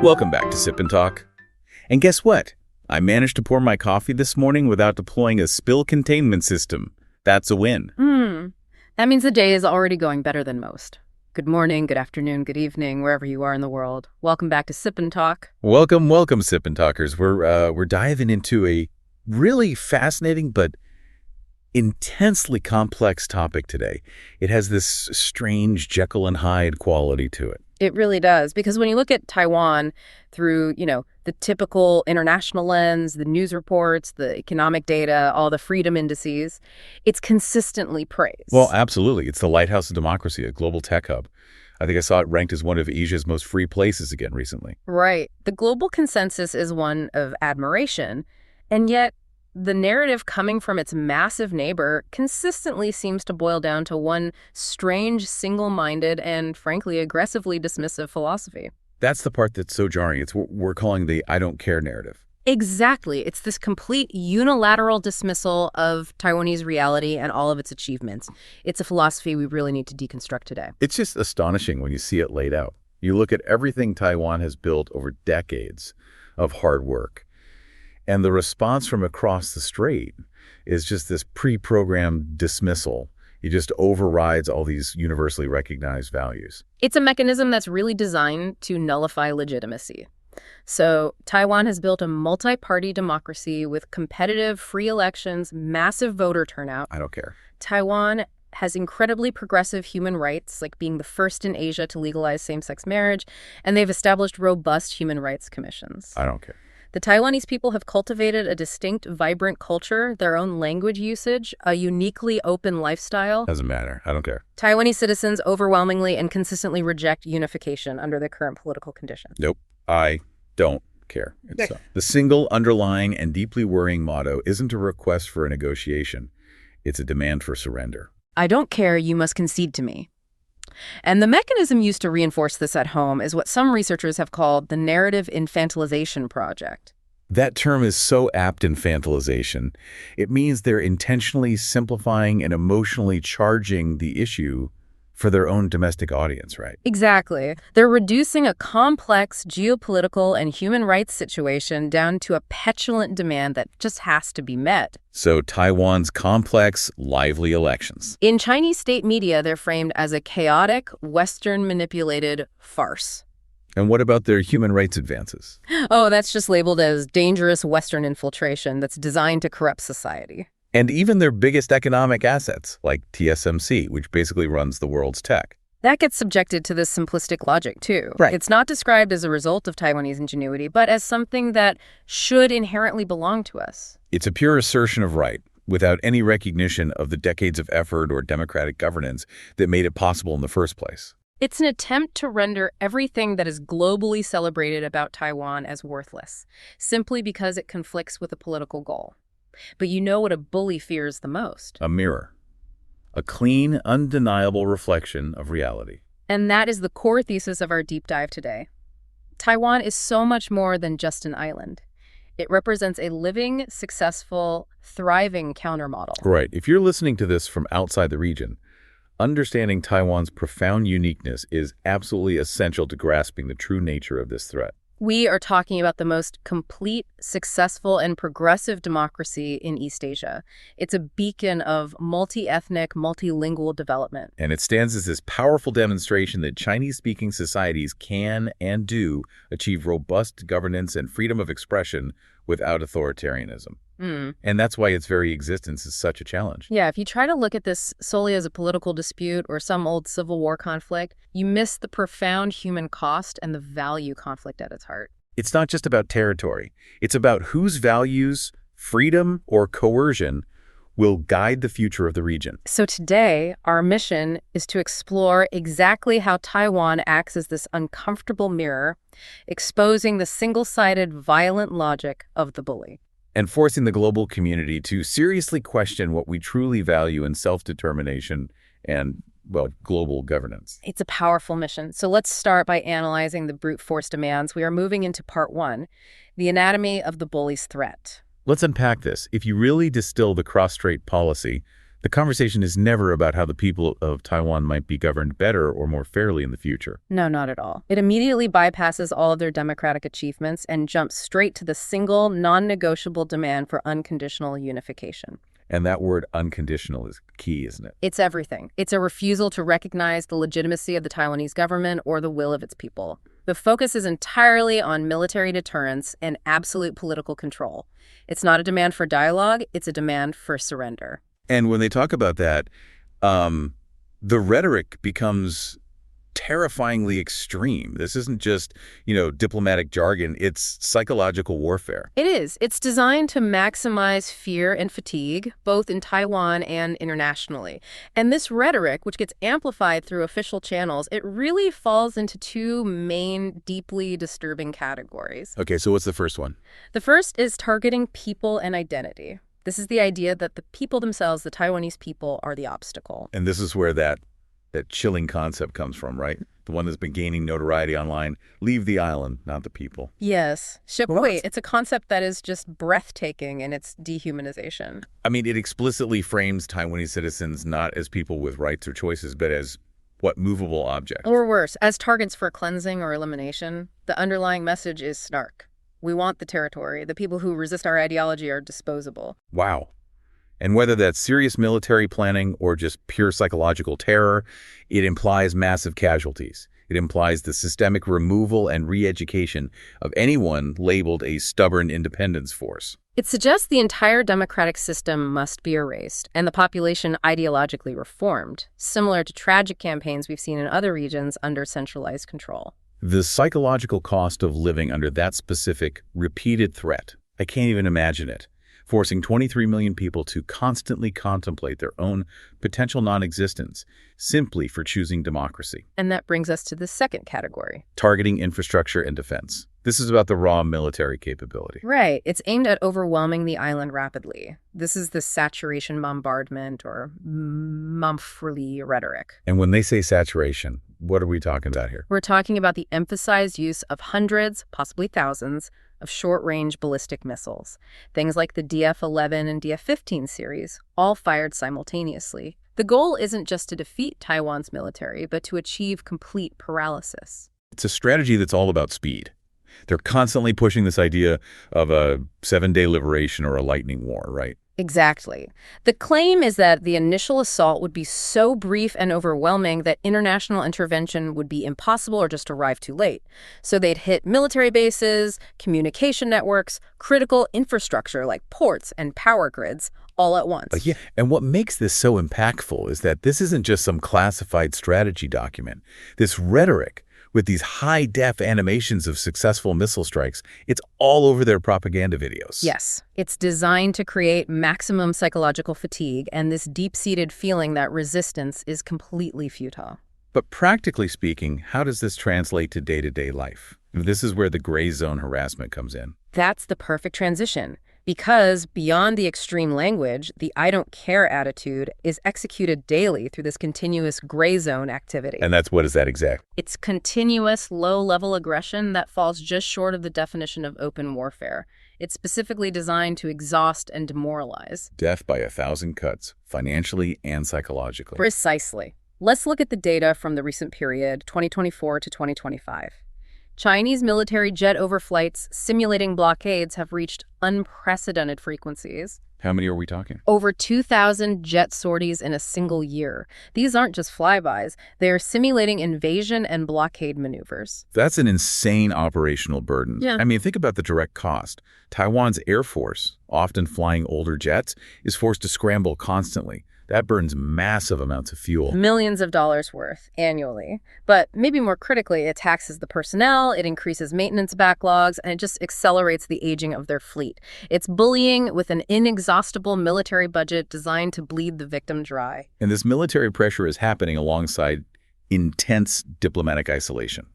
Welcome back to Sip and Talk. And guess what? I managed to pour my coffee this morning without deploying a spill containment system. That's a win. That means the day is already going better than most. Good morning, good afternoon, good evening, wherever you are in the world. Welcome back to Sip and Talk. Welcome, Sip and Talkers. We're diving into a really fascinating but intensely complex topic today. It has this strange Jekyll and Hyde quality to it. It really does, because when you look at Taiwan through, the typical international lens, the news reports, the economic data, all the freedom indices, it's consistently praised. Well, absolutely. It's the lighthouse of democracy, a global tech hub. I think I saw it ranked as one of Asia's most free places again recently. Right. The global consensus is one of admiration, and yet the narrative coming from its massive neighbor consistently seems to boil down to one strange, single-minded, and frankly, aggressively dismissive philosophy. That's the part that's so jarring. It's what we're calling the I don't care narrative. Exactly. It's this complete unilateral dismissal of Taiwanese reality and all of its achievements. It's a philosophy we really need to deconstruct today. It's just astonishing when you see it laid out. You look at everything Taiwan has built over decades of hard work, and the response from across the strait is just this pre-programmed dismissal. It just overrides all these universally recognized values. It's a mechanism that's really designed to nullify legitimacy. So Taiwan has built a multi-party democracy with competitive, free elections, massive voter turnout. I don't care. Taiwan has incredibly progressive human rights, like being the first in Asia to legalize same-sex marriage, and they've established robust human rights commissions. I don't care. The Taiwanese people have cultivated a distinct, vibrant culture, their own language usage, a uniquely open lifestyle. Doesn't matter. I don't care. Taiwanese citizens overwhelmingly and consistently reject unification under the current political conditions. Nope. I don't care. The single underlying and deeply worrying motto isn't a request for a negotiation. It's a demand for surrender. I don't care, you must concede to me. And the mechanism used to reinforce this at home is what some researchers have called the narrative infantilization project. That term is so apt, infantilization. It means they're intentionally simplifying and emotionally charging the issue for their own domestic audience, right? Exactly. They're reducing a complex geopolitical and human rights situation down to a petulant demand that just has to be met. So Taiwan's complex, lively elections. In Chinese state media, they're framed as a chaotic, Western-manipulated farce. And what about their human rights advances? Oh, that's just labeled as dangerous Western infiltration that's designed to corrupt society. And even their biggest economic assets, like TSMC, which basically runs the world's tech. That gets subjected to this simplistic logic, too. Right. It's not described as a result of Taiwanese ingenuity, but as something that should inherently belong to us. It's a pure assertion of right, without any recognition of the decades of effort or democratic governance that made it possible in the first place. It's an attempt to render everything that is globally celebrated about Taiwan as worthless, simply because it conflicts with a political goal. But you know what a bully fears the most? A mirror. A clean, undeniable reflection of reality. And that is the core thesis of our deep dive today. Taiwan is so much more than just an island. It represents a living, successful, thriving countermodel. Right. If you're listening to this from outside the region, understanding Taiwan's profound uniqueness is absolutely essential to grasping the true nature of this threat. We are talking about the most complete, successful, and progressive democracy in East Asia. It's a beacon of multi-ethnic, multilingual development. And it stands as this powerful demonstration that Chinese-speaking societies can and do achieve robust governance and freedom of expression without authoritarianism. And that's why its very existence is such a challenge. Yeah, if you try to look at this solely as a political dispute or some old Civil War conflict, you miss the profound human cost and the value conflict at its heart. It's not just about territory. It's about whose values, freedom, or coercion will guide the future of the region. So today, our mission is to explore exactly how Taiwan acts as this uncomfortable mirror, exposing the single-sided, violent logic of the bully. And forcing the global community to seriously question what we truly value in self-determination and, well, global governance. It's a powerful mission. So let's start by analyzing the brute force demands. We are moving into part one, the anatomy of the bully's threat. Let's unpack this. If you really distill the cross-strait policy, The conversation is never about how the people of Taiwan might be governed better or more fairly in the future. No, not at all. It immediately bypasses all of their democratic achievements and jumps straight to the single, non-negotiable demand for unconditional unification. And that word unconditional is key, isn't it? It's everything. It's a refusal to recognize the legitimacy of the Taiwanese government or the will of its people. The focus is entirely on military deterrence and absolute political control. It's not a demand for dialogue, it's a demand for surrender. And when they talk about that, the rhetoric becomes terrifyingly extreme. This isn't just, diplomatic jargon. It's psychological warfare. It is. It's designed to maximize fear and fatigue, both in Taiwan and internationally. And this rhetoric, which gets amplified through official channels, it really falls into two main, deeply disturbing categories. Okay, so what's the first one? The first is targeting people and identity. This is the idea that the people themselves, the Taiwanese people, are the obstacle. And this is where that chilling concept comes from, right? The one that's been gaining notoriety online. Leave the island, not the people. Yes. Wait, it's a concept that is just breathtaking in its dehumanization. I mean, it explicitly frames Taiwanese citizens not as people with rights or choices, but as, movable objects. Or worse, as targets for cleansing or elimination. The underlying message is snark. We want the territory. The people who resist our ideology are disposable. Wow. And whether that's serious military planning or just pure psychological terror, it implies massive casualties. It implies the systemic removal and re-education of anyone labeled a stubborn independence force. It suggests the entire democratic system must be erased and the population ideologically reformed, similar to tragic campaigns we've seen in other regions under centralized control. The psychological cost of living under that specific, repeated threat, I can't even imagine it. Forcing 23 million people to constantly contemplate their own potential non-existence simply for choosing democracy. And that brings us to the second category. Targeting infrastructure and defense. This is about the raw military capability. Right. It's aimed at overwhelming the island rapidly. This is the saturation bombardment or Mumfree rhetoric. And when they say saturation, what are we talking about here? We're talking about the emphasized use of hundreds, possibly thousands, of short-range ballistic missiles. Things like the DF-11 and DF-15 series, all fired simultaneously. The goal isn't just to defeat Taiwan's military, but to achieve complete paralysis. It's a strategy that's all about speed. They're constantly pushing this idea of a 7-day liberation or a lightning war, right? Exactly. The claim is that the initial assault would be so brief and overwhelming that international intervention would be impossible or just arrive too late. So they'd hit military bases, communication networks, critical infrastructure like ports and power grids all at once. Yeah, and what makes this so impactful is that this isn't just some classified strategy document. This rhetoric with these high-def animations of successful missile strikes, it's all over their propaganda videos. Yes, it's designed to create maximum psychological fatigue and this deep-seated feeling that resistance is completely futile. But practically speaking, how does this translate to day-to-day life? This is where the gray zone harassment comes in. That's the perfect transition. Because beyond the extreme language, the I don't care attitude is executed daily through this continuous gray zone activity. And what is that exactly? It's continuous low-level aggression that falls just short of the definition of open warfare. It's specifically designed to exhaust and demoralize. Death by 1,000 cuts, financially and psychologically. Precisely. Let's look at the data from the recent period, 2024 to 2025. Chinese military jet overflights simulating blockades have reached unprecedented frequencies. How many are we talking? Over 2,000 jet sorties in a single year. These aren't just flybys. They are simulating invasion and blockade maneuvers. That's an insane operational burden. Yeah. I mean, think about the direct cost. Taiwan's Air Force, often flying older jets, is forced to scramble constantly. That burns massive amounts of fuel. Millions of dollars worth annually. But maybe more critically, it taxes the personnel, it increases maintenance backlogs, and it just accelerates the aging of their fleet. It's bullying with an inexhaustible military budget designed to bleed the victim dry. And this military pressure is happening alongside intense diplomatic isolation.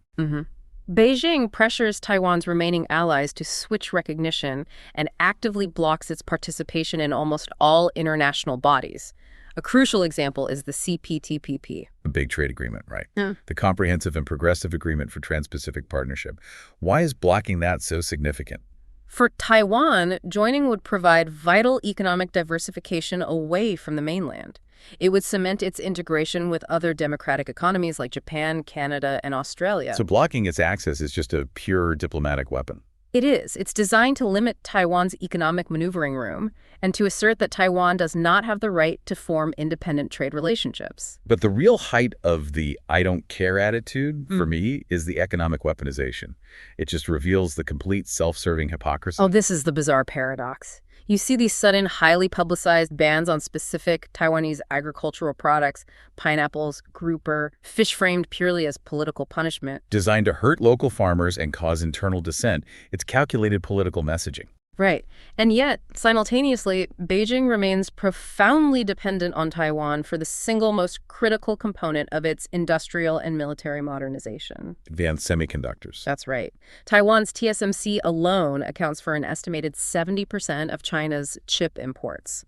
Beijing pressures Taiwan's remaining allies to switch recognition and actively blocks its participation in almost all international bodies. A crucial example is the CPTPP. A big trade agreement, right? Yeah. The Comprehensive and Progressive Agreement for Trans-Pacific Partnership. Why is blocking that so significant? For Taiwan, joining would provide vital economic diversification away from the mainland. It would cement its integration with other democratic economies like Japan, Canada, and Australia. So blocking its access is just a pure diplomatic weapon. It is. It's designed to limit Taiwan's economic maneuvering room and to assert that Taiwan does not have the right to form independent trade relationships. But the real height of the I don't care attitude, for me, is the economic weaponization. It just reveals the complete self-serving hypocrisy. Oh, this is the bizarre paradox. You see these sudden, highly publicized bans on specific Taiwanese agricultural products, pineapples, grouper, fish framed purely as political punishment. Designed to hurt local farmers and cause internal dissent, it's calculated political messaging. Right. And yet, simultaneously, Beijing remains profoundly dependent on Taiwan for the single most critical component of its industrial and military modernization. Advanced semiconductors. That's right. Taiwan's TSMC alone accounts for an estimated 70% of China's chip imports.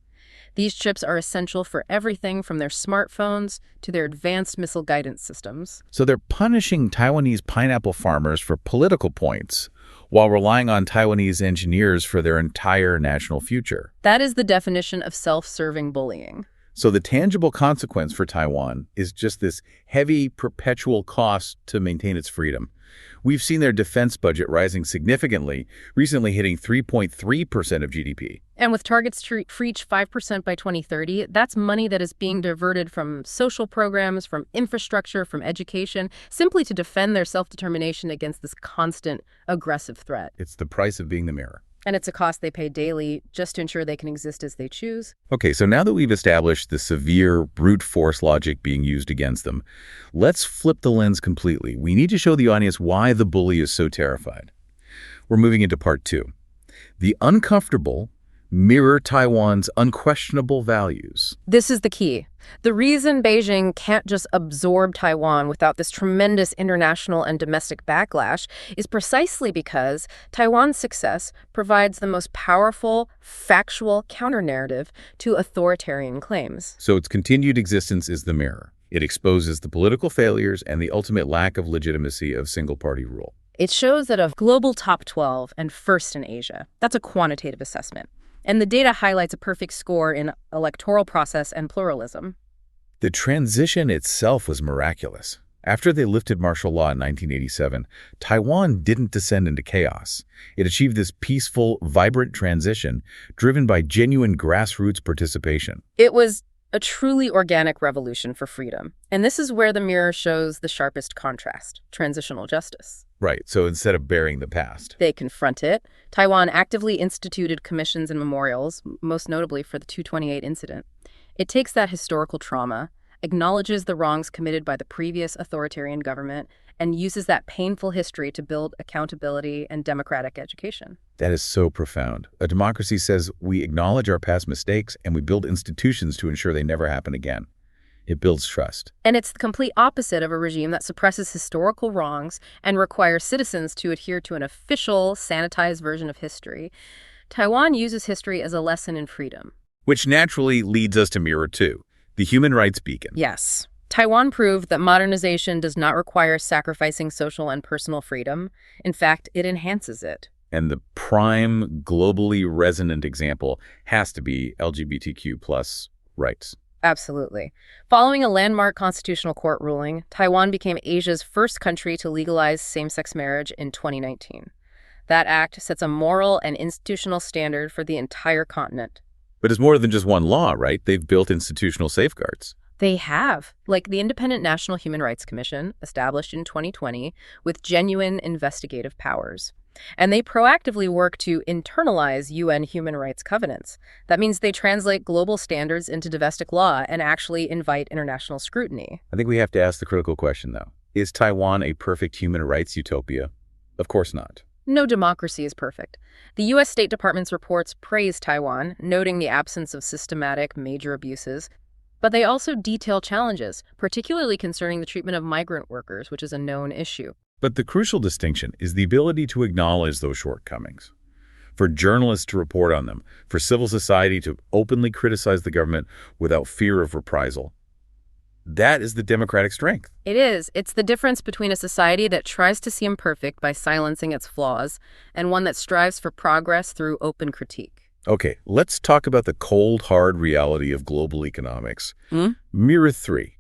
These chips are essential for everything from their smartphones to their advanced missile guidance systems. So they're punishing Taiwanese pineapple farmers for political points, while relying on Taiwanese engineers for their entire national future. That is the definition of self-serving bullying. So the tangible consequence for Taiwan is just this heavy, perpetual cost to maintain its freedom. We've seen their defense budget rising significantly, recently hitting 3.3% of GDP. And with targets to reach 5% by 2030, that's money that is being diverted from social programs, from infrastructure, from education, simply to defend their self-determination against this constant, aggressive threat. It's the price of being the mirror. And it's a cost they pay daily just to ensure they can exist as they choose. Okay, so now that we've established the severe brute force logic being used against them, let's flip the lens completely. We need to show the audience why the bully is so terrified. We're moving into part 2. The uncomfortable mirror Taiwan's unquestionable values. This is the key. The reason Beijing can't just absorb Taiwan without this tremendous international and domestic backlash is precisely because Taiwan's success provides the most powerful, factual counter-narrative to authoritarian claims. So its continued existence is the mirror. It exposes the political failures and the ultimate lack of legitimacy of single-party rule. It shows that of global top 12 and first in Asia. That's a quantitative assessment. And the data highlights a perfect score in electoral process and pluralism. The transition itself was miraculous. After they lifted martial law in 1987, Taiwan didn't descend into chaos. It achieved this peaceful, vibrant transition driven by genuine grassroots participation. It was a truly organic revolution for freedom. And this is where the mirror shows the sharpest contrast: transitional justice. Right, so instead of burying the past, they confront it. Taiwan actively instituted commissions and memorials, most notably for the 228 incident. It takes that historical trauma, acknowledges the wrongs committed by the previous authoritarian government, and uses that painful history to build accountability and democratic education. That is so profound. A democracy says we acknowledge our past mistakes and we build institutions to ensure they never happen again. It builds trust. And it's the complete opposite of a regime that suppresses historical wrongs and requires citizens to adhere to an official, sanitized version of history. Taiwan uses history as a lesson in freedom. Which naturally leads us to Mirror 2, the human rights beacon. Yes. Taiwan proved that modernization does not require sacrificing social and personal freedom. In fact, it enhances it. And the prime, globally resonant example has to be LGBTQ+ rights. Absolutely. Following a landmark constitutional court ruling, Taiwan became Asia's first country to legalize same-sex marriage in 2019. That act sets a moral and institutional standard for the entire continent. But it's more than just one law, right? They've built institutional safeguards. They have, like the Independent National Human Rights Commission, established in 2020, with genuine investigative powers. And they proactively work to internalize UN human rights covenants. That means they translate global standards into domestic law and actually invite international scrutiny. I think we have to ask the critical question, though. Is Taiwan a perfect human rights utopia? Of course not. No democracy is perfect. The U.S. State Department's reports praise Taiwan, noting the absence of systematic, major abuses. But they also detail challenges, particularly concerning the treatment of migrant workers, which is a known issue. But the crucial distinction is the ability to acknowledge those shortcomings. For journalists to report on them, for civil society to openly criticize the government without fear of reprisal. That is the democratic strength. It is. It's the difference between a society that tries to seem perfect by silencing its flaws and one that strives for progress through open critique. Okay, let's talk about the cold, hard reality of global economics. Mirror 3,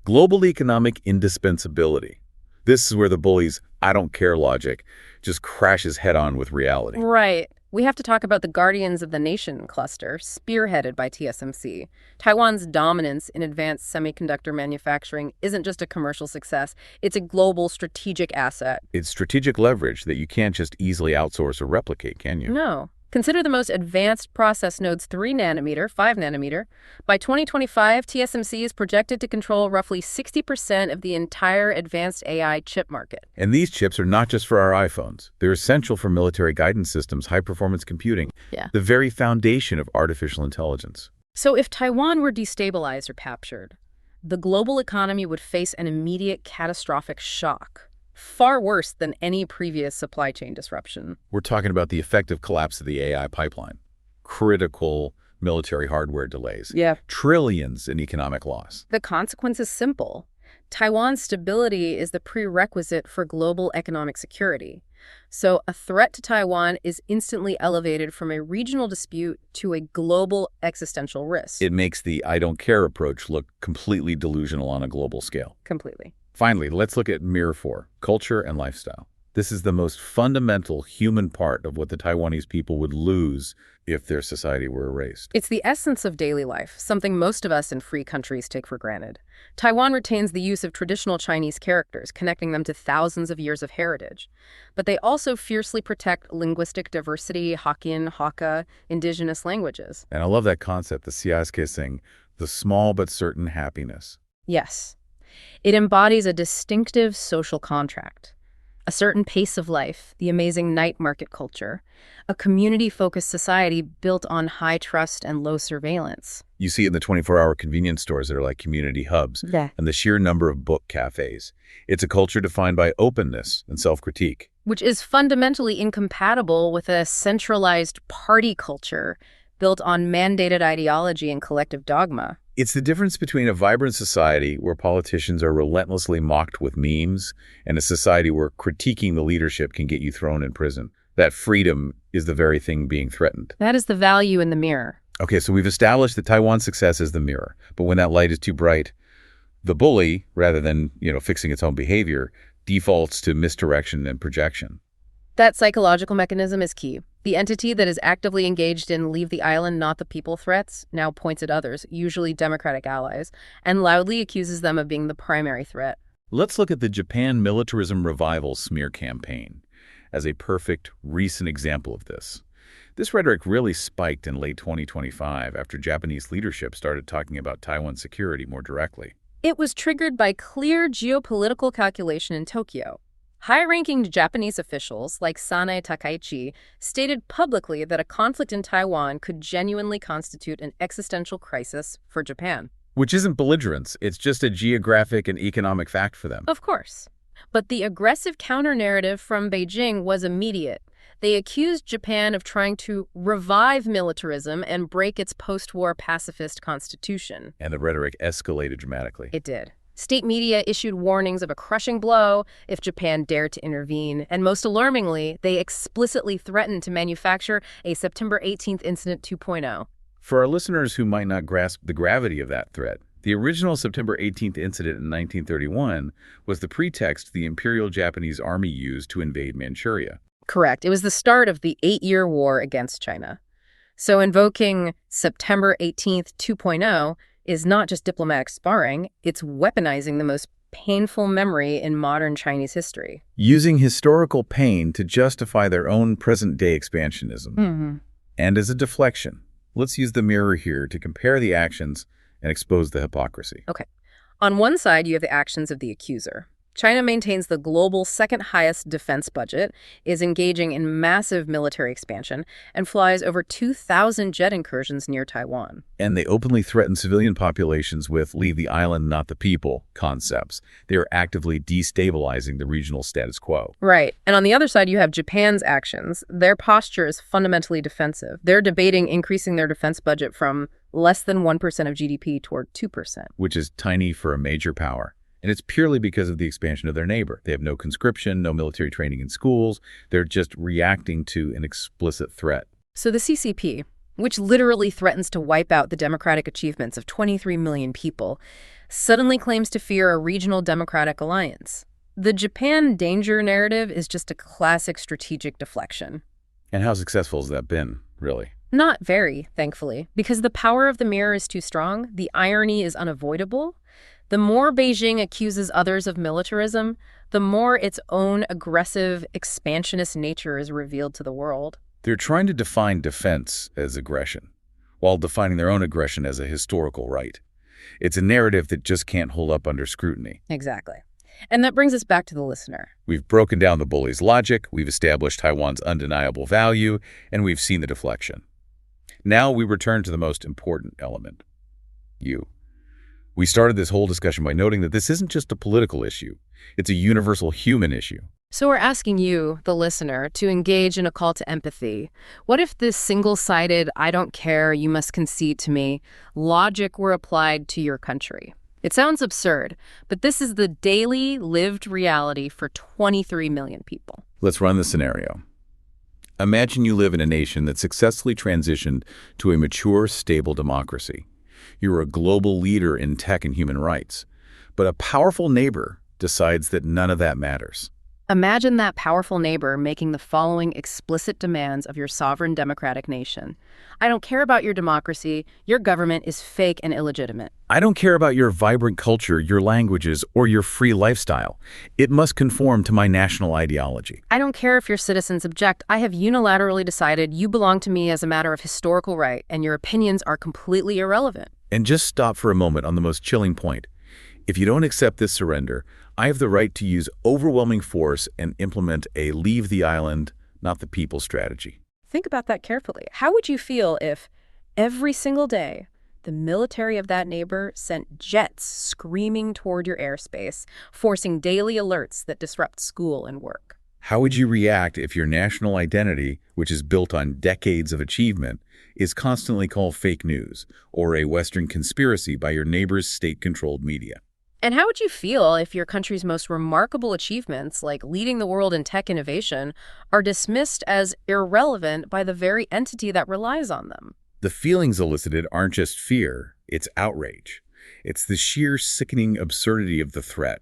global economic indispensability. This is where the bully's "I don't care" logic just crashes head-on with reality. Right. We have to talk about the Guardians of the Nation cluster, spearheaded by TSMC. Taiwan's dominance in advanced semiconductor manufacturing isn't just a commercial success, it's a global strategic asset. It's strategic leverage that you can't just easily outsource or replicate, can you? No. Consider the most advanced process nodes 3 nanometer, 5 nanometer. By 2025, TSMC is projected to control roughly 60% of the entire advanced AI chip market. And these chips are not just for our iPhones. They're essential for military guidance systems, high-performance computing, the very foundation of artificial intelligence. So if Taiwan were destabilized or captured, the global economy would face an immediate catastrophic shock. Far worse than any previous supply chain disruption. We're talking about the effective collapse of the AI pipeline, critical military hardware delays, trillions in economic loss. The consequence is simple. Taiwan's stability is the prerequisite for global economic security. So a threat to Taiwan is instantly elevated from a regional dispute to a global existential risk. It makes the "I don't care" approach look completely delusional on a global scale. Completely. Finally, let's look at Mirror 4, culture and lifestyle. This is the most fundamental human part of what the Taiwanese people would lose if their society were erased. It's the essence of daily life, something most of us in free countries take for granted. Taiwan retains the use of traditional Chinese characters, connecting them to thousands of years of heritage. But they also fiercely protect linguistic diversity, Hokkien, Hakka, indigenous languages. And I love that concept, the siaske sing, the small but certain happiness. Yes. It embodies a distinctive social contract, a certain pace of life, the amazing night market culture, a community-focused society built on high trust and low surveillance. You see it in the 24-hour convenience stores that are like community hubs, and the sheer number of book cafes. It's a culture defined by openness and self-critique. Which is fundamentally incompatible with a centralized party culture built on mandated ideology and collective dogma. It's the difference between a vibrant society where politicians are relentlessly mocked with memes and a society where critiquing the leadership can get you thrown in prison. That freedom is the very thing being threatened. That is the value in the mirror. Okay, so we've established that Taiwan's success is the mirror. But when that light is too bright, the bully, rather than, fixing its own behavior, defaults to misdirection and projection. That psychological mechanism is key. The entity that is actively engaged in leave the island, not the people threats now points at others, usually Democratic allies, and loudly accuses them of being the primary threat. Let's look at the Japan militarism revival smear campaign as a perfect recent example of this. This rhetoric really spiked in late 2025 after Japanese leadership started talking about Taiwan's security more directly. It was triggered by clear geopolitical calculation in Tokyo. High-ranking Japanese officials like Sanae Takaichi stated publicly that a conflict in Taiwan could genuinely constitute an existential crisis for Japan. Which isn't belligerence, it's just a geographic and economic fact for them. Of course. But the aggressive counter-narrative from Beijing was immediate. They accused Japan of trying to revive militarism and break its post-war pacifist constitution. And the rhetoric escalated dramatically. It did. State media issued warnings of a crushing blow if Japan dared to intervene, and most alarmingly, they explicitly threatened to manufacture a September 18th Incident 2.0. For our listeners who might not grasp the gravity of that threat, the original September 18th incident in 1931 was the pretext the Imperial Japanese Army used to invade Manchuria. Correct. It was the start of the 8-year war against China. So invoking September 18th 2.0 is not just diplomatic sparring, it's weaponizing the most painful memory in modern Chinese history. Using historical pain to justify their own present-day expansionism. And as a deflection, let's use the mirror here to compare the actions and expose the hypocrisy. Okay. On one side, you have the actions of the accuser. China maintains the global second highest defense budget, is engaging in massive military expansion, and flies over 2,000 jet incursions near Taiwan. And they openly threaten civilian populations with "leave the island, not the people" concepts. They are actively destabilizing the regional status quo. Right. And on the other side, you have Japan's actions. Their posture is fundamentally defensive. They're debating increasing their defense budget from less than 1% of GDP toward 2%. Which is tiny for a major power. And it's purely because of the expansion of their neighbor. They have no conscription, no military training in schools. They're just reacting to an explicit threat. So the CCP, which literally threatens to wipe out the democratic achievements of 23 million people, suddenly claims to fear a regional democratic alliance. The Japan danger narrative is just a classic strategic deflection. And how successful has that been, really? Not very, thankfully, because the power of the mirror is too strong, the irony is unavoidable. The more Beijing accuses others of militarism, the more its own aggressive, expansionist nature is revealed to the world. They're trying to define defense as aggression, while defining their own aggression as a historical right. It's a narrative that just can't hold up under scrutiny. Exactly. And that brings us back to the listener. We've broken down the bully's logic, we've established Taiwan's undeniable value, and we've seen the deflection. Now we return to the most important element, you. We started this whole discussion by noting that this isn't just a political issue. It's a universal human issue. So we're asking you, the listener, to engage in a call to empathy. What if this single-sided, I don't care, you must concede to me, logic were applied to your country? It sounds absurd, but this is the daily lived reality for 23 million people. Let's run the scenario. Imagine you live in a nation that successfully transitioned to a mature, stable democracy. You're a global leader in tech and human rights, but a powerful neighbor decides that none of that matters. Imagine that powerful neighbor making the following explicit demands of your sovereign democratic nation. I don't care about your democracy. Your government is fake and illegitimate. I don't care about your vibrant culture, your languages, or your free lifestyle. It must conform to my national ideology. I don't care if your citizens object. I have unilaterally decided you belong to me as a matter of historical right, and your opinions are completely irrelevant. And just stop for a moment on the most chilling point. If you don't accept this surrender, I have the right to use overwhelming force and implement a leave the island, not the people strategy. Think about that carefully. How would you feel if every single day the military of that neighbor sent jets screaming toward your airspace, forcing daily alerts that disrupt school and work? How would you react if your national identity, which is built on decades of achievement, is constantly called fake news or a Western conspiracy by your neighbor's state-controlled media? And how would you feel if your country's most remarkable achievements, like leading the world in tech innovation, are dismissed as irrelevant by the very entity that relies on them? The feelings elicited aren't just fear, it's outrage. It's the sheer sickening absurdity of the threat.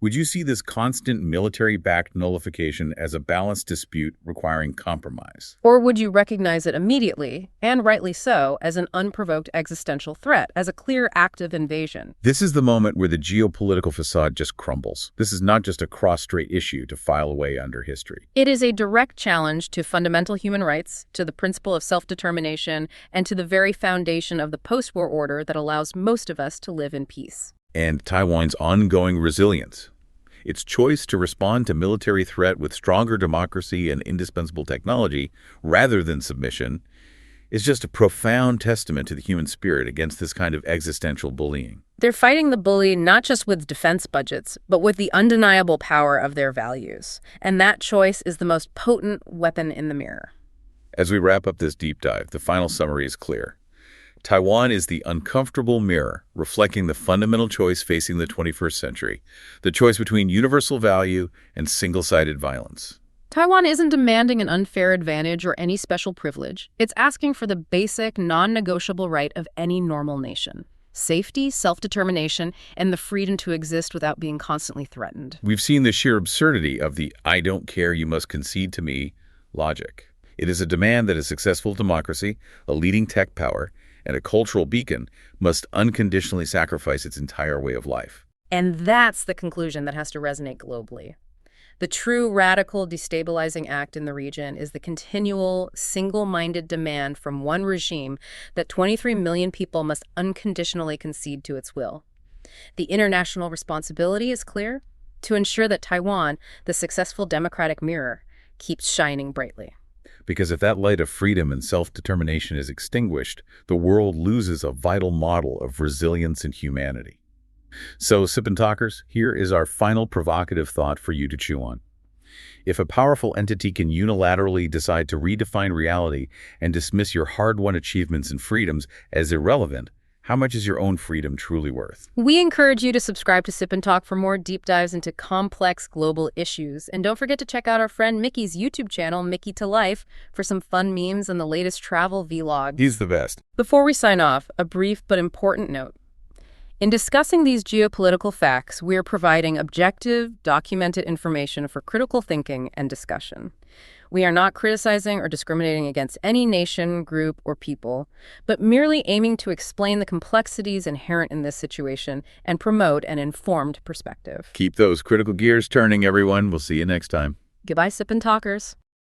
Would you see this constant military-backed nullification as a balanced dispute requiring compromise? Or would you recognize it immediately, and rightly so, as an unprovoked existential threat, as a clear act of invasion? This is the moment where the geopolitical facade just crumbles. This is not just a cross-strait issue to file away under history. It is a direct challenge to fundamental human rights, to the principle of self-determination, and to the very foundation of the post-war order that allows most of us to live in peace. And Taiwan's ongoing resilience. Its choice to respond to military threat with stronger democracy and indispensable technology rather than submission is just a profound testament to the human spirit against this kind of existential bullying. They're fighting the bully not just with defense budgets, but with the undeniable power of their values. And that choice is the most potent weapon in the mirror. As we wrap up this deep dive, the final summary is clear. Taiwan is the uncomfortable mirror reflecting the fundamental choice facing the 21st century, the choice between universal value and single-sided violence. Taiwan isn't demanding an unfair advantage or any special privilege. It's asking for the basic, non-negotiable right of any normal nation: safety, self-determination, and the freedom to exist without being constantly threatened. We've seen the sheer absurdity of the "I don't care, you must concede to me" logic. It is a demand that a successful democracy, a leading tech power, and a cultural beacon must unconditionally sacrifice its entire way of life. And that's the conclusion that has to resonate globally. The true radical destabilizing act in the region is the continual, single-minded demand from one regime that 23 million people must unconditionally concede to its will. The international responsibility is clear: to ensure that Taiwan, the successful democratic mirror, keeps shining brightly. Because if that light of freedom and self-determination is extinguished, the world loses a vital model of resilience and humanity. So, Sip and Talkers, here is our final provocative thought for you to chew on. If a powerful entity can unilaterally decide to redefine reality and dismiss your hard-won achievements and freedoms as irrelevant, how much is your own freedom truly worth? We encourage you to subscribe to Sip and Talk for more deep dives into complex global issues. And don't forget to check out our friend Mickey's YouTube channel, Mickytolife, for some fun memes and the latest travel vlogs. He's the best. Before we sign off, a brief but important note. In discussing these geopolitical facts, we are providing objective, documented information for critical thinking and discussion. We are not criticizing or discriminating against any nation, group, or people, but merely aiming to explain the complexities inherent in this situation and promote an informed perspective. Keep those critical gears turning, everyone. We'll see you next time. Goodbye, Sip and Talkers.